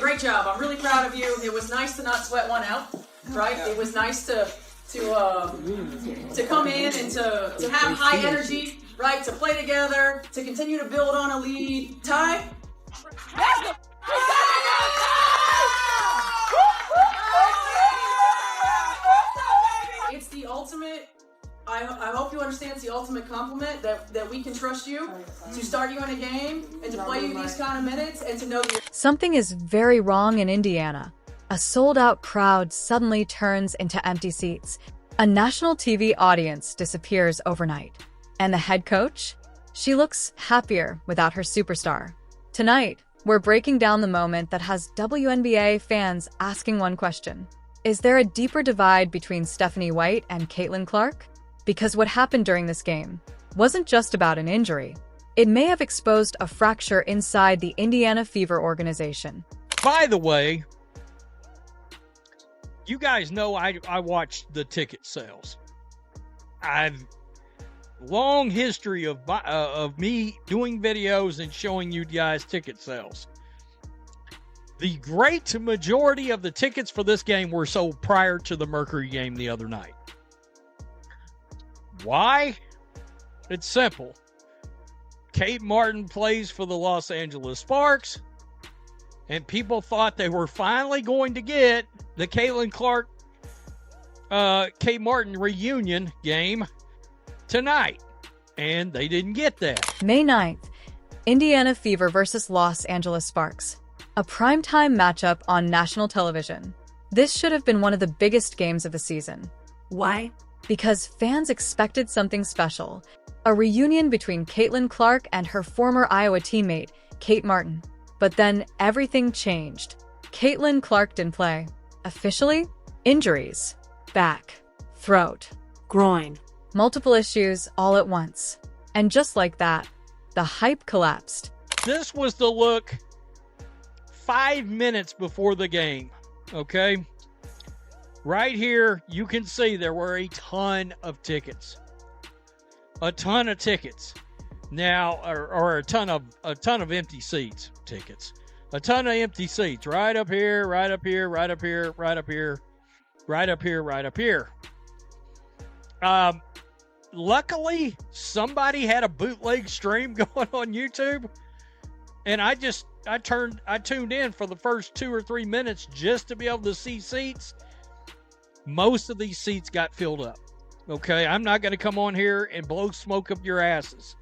great job. I'm really proud of you. It was nice to not sweat one out, right? It was nice to come in and to have high energy, right? To play together, to continue to build on a lead. Ty? It's the ultimate, I hope you understand, it's the ultimate compliment that we can trust you to start you in a game and to play you these kind of minutes and to know that you're... Something is very wrong in Indiana. A sold-out crowd suddenly turns into empty seats. A national TV audience disappears overnight. And the head coach? She looks happier without her superstar. Tonight, we're breaking down the moment that has WNBA fans asking one question. Is there a deeper divide between Stephanie White and Caitlin Clark? Because what happened during this game wasn't just about an injury. It may have exposed a fracture inside the Indiana Fever organization. By the way, you guys know I watched the ticket sales. I've long history of me doing videos and showing you guys ticket sales. The great majority of the tickets for this game were sold prior to the Mercury game the other night. Why? It's simple. Kate Martin plays for the Los Angeles Sparks, and people thought they were finally going to get the Caitlin Clark, Kate Martin reunion game tonight, and they didn't get that. May 9th, Indiana Fever versus Los Angeles Sparks. A primetime matchup on national television. This should have been one of the biggest games of the season. Why? Because fans expected something special. A reunion between Caitlin Clark and her former Iowa teammate, Kate Martin. But then everything changed. Caitlin Clark didn't play. Officially, injuries. Back, throat, groin. Multiple issues all at once. And just like that, the hype collapsed. This was the look 5 minutes before the game, okay? Right here, you can see there were a ton of tickets. A ton of tickets. Now, or a ton of empty seats, tickets. A ton of empty seats. Right up here, right up here, right up here, right up here, right up here, right up here. Luckily, somebody had a bootleg stream going on YouTube, and I tuned in for the first 2 or 3 minutes just to be able to see seats. Most of these seats got filled up. Okay, I'm not going to come on here and blow smoke up your asses.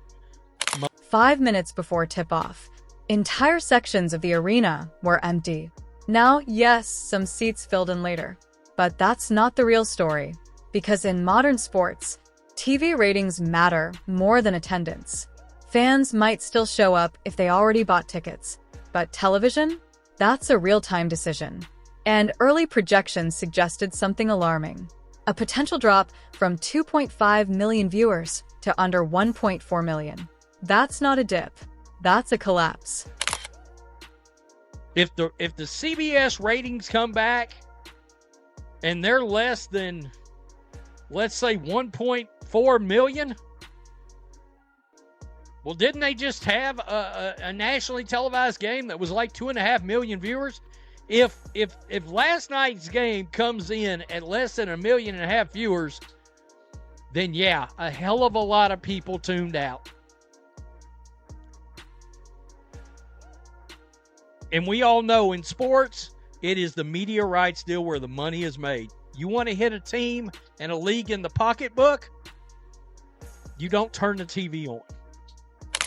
5 minutes before tip-off, entire sections of the arena were empty. Now, yes, some seats filled in later. But that's not the real story. Because in modern sports, TV ratings matter more than attendance. Fans might still show up if they already bought tickets. But television? That's a real-time decision. And early projections suggested something alarming. A potential drop from 2.5 million viewers to under 1.4 million. That's not a dip. That's a collapse. If the CBS ratings come back and they're less than, let's say, 1.4 million, well, didn't they just have a nationally televised game that was like 2.5 million viewers? If last night's game comes in at less than 1.5 million viewers, then yeah, a hell of a lot of people tuned out. And we all know in sports, it is the media rights deal where the money is made. You want to hit a team and a league in the pocketbook, you don't turn the TV on.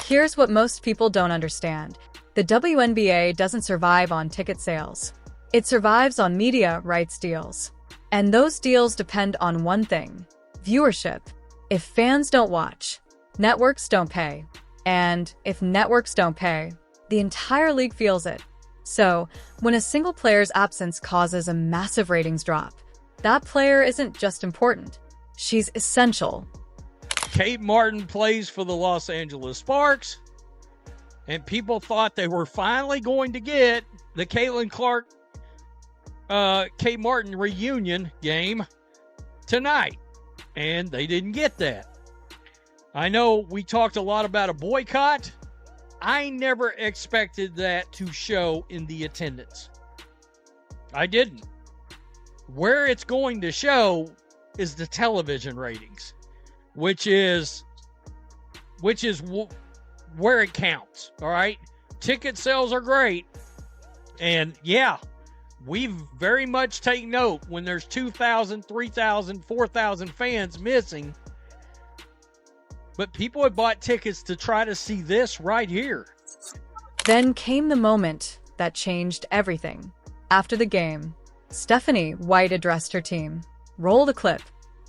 Here's what most people don't understand. The WNBA doesn't survive on ticket sales. It survives on media rights deals. And those deals depend on one thing: viewership. If fans don't watch, networks don't pay. And if networks don't pay, the entire league feels it. So, when a single player's absence causes a massive ratings drop, that player isn't just important. She's essential. Kate Martin plays for the Los Angeles Sparks, and people thought they were finally going to get the Caitlin Clark, Kate Martin reunion game tonight, and they didn't get that. I know we talked a lot about a boycott. I never expected that to show in the attendance. I didn't. Where it's going to show is the television ratings, which is where it counts. All right. Ticket sales are great. And yeah, we've very much taken note when there's 2,000, 3,000, 4,000 fans missing. But people had bought tickets to try to see this right here. Then came the moment that changed everything. After the game, Stephanie White addressed her team. Roll the clip.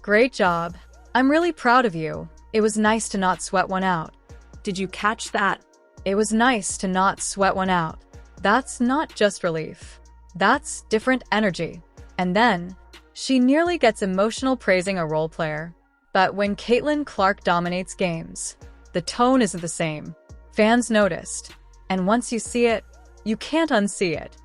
Great job. I'm really proud of you. It was nice to not sweat one out. Did you catch that? It was nice to not sweat one out. That's not just relief. That's different energy. And then, she nearly gets emotional praising a role player. But when Caitlin Clark dominates games, the tone isn't the same. Fans noticed. And once you see it, you can't unsee it.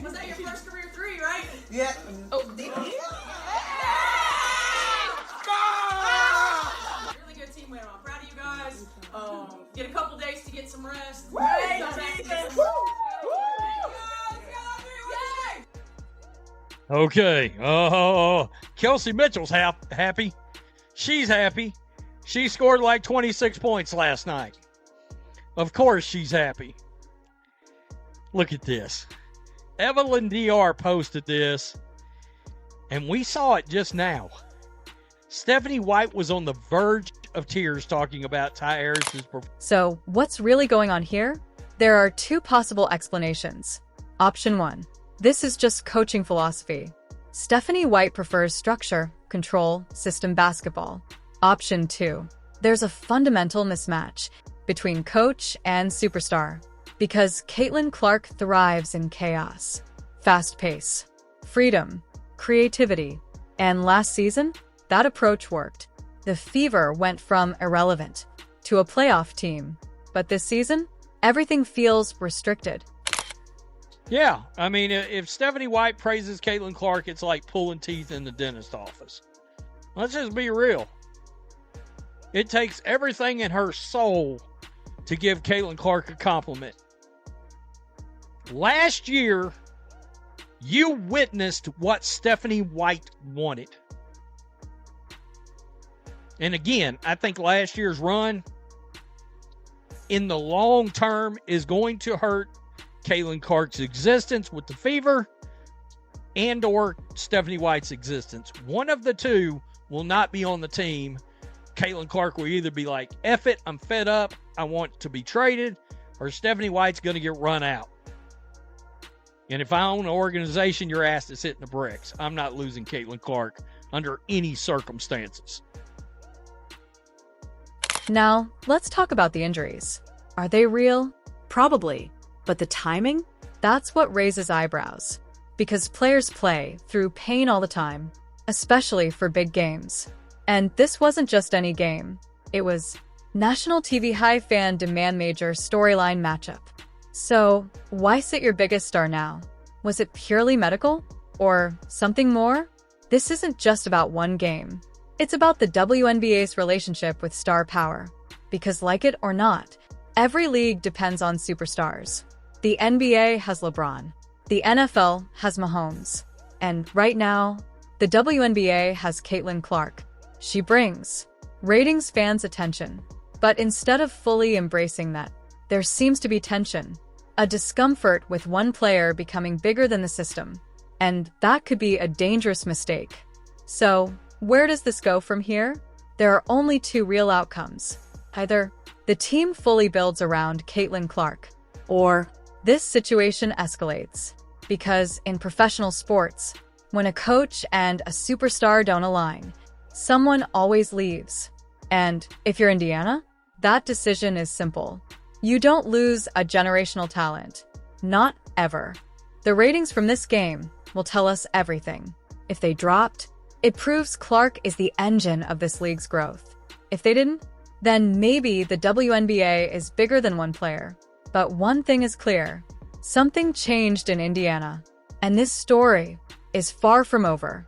Was that your first career three, right? Yeah. Oh, really good team win. I'm proud of you guys. Get a couple days to get some rest. Okay. Oh, Kelsey Mitchell's happy. She's happy. She scored like 26 points last night. Of course she's happy. Look at this. Evelyn DR posted this, and we saw it just now. Stephanie White was on the verge of tears talking about Ty Harris's performance. So, what's really going on here? There are two possible explanations. Option 1. This is just coaching philosophy. Stephanie White prefers structure, control, system basketball. Option 2. There's a fundamental mismatch between coach and superstar. Because Caitlin Clark thrives in chaos, fast pace, freedom, creativity. And last season, that approach worked. The Fever went from irrelevant to a playoff team. But this season, everything feels restricted. Yeah, I mean, if Stephanie White praises Caitlin Clark, it's like pulling teeth in the dentist office. Let's just be real. It takes everything in her soul to give Caitlin Clark a compliment. Last year, you witnessed what Stephanie White wanted. And again, I think last year's run in the long term is going to hurt Caitlin Clark's existence with the Fever and or Stephanie White's existence. One of the two will not be on the team. Caitlin Clark will either be like, F it, I'm fed up, I want to be traded, or Stephanie White's going to get run out. And if I own an organization, your ass is hitting the bricks. I'm not losing Caitlin Clark under any circumstances. Now, let's talk about the injuries. Are they real? Probably. But the timing? That's what raises eyebrows. Because players play through pain all the time, especially for big games. And this wasn't just any game. It was national TV high fan demand major storyline matchup. So, why sit your biggest star now? Was it purely medical? Or something more? This isn't just about one game. It's about the WNBA's relationship with star power. Because like it or not, every league depends on superstars. The NBA has LeBron. The NFL has Mahomes. And right now, the WNBA has Caitlin Clark. She brings ratings fans attention. But instead of fully embracing that, there seems to be tension. A discomfort with one player becoming bigger than the system. And that could be a dangerous mistake. So, where does this go from here? There are only two real outcomes. Either the team fully builds around Caitlin Clark, or this situation escalates. Because in professional sports, when a coach and a superstar don't align, someone always leaves. And if you're Indiana, that decision is simple. You don't lose a generational talent. Not ever. The ratings from this game will tell us everything. If they dropped, it proves Clark is the engine of this league's growth. If they didn't, then maybe the WNBA is bigger than one player. But one thing is clear. Something changed in Indiana. And this story is far from over.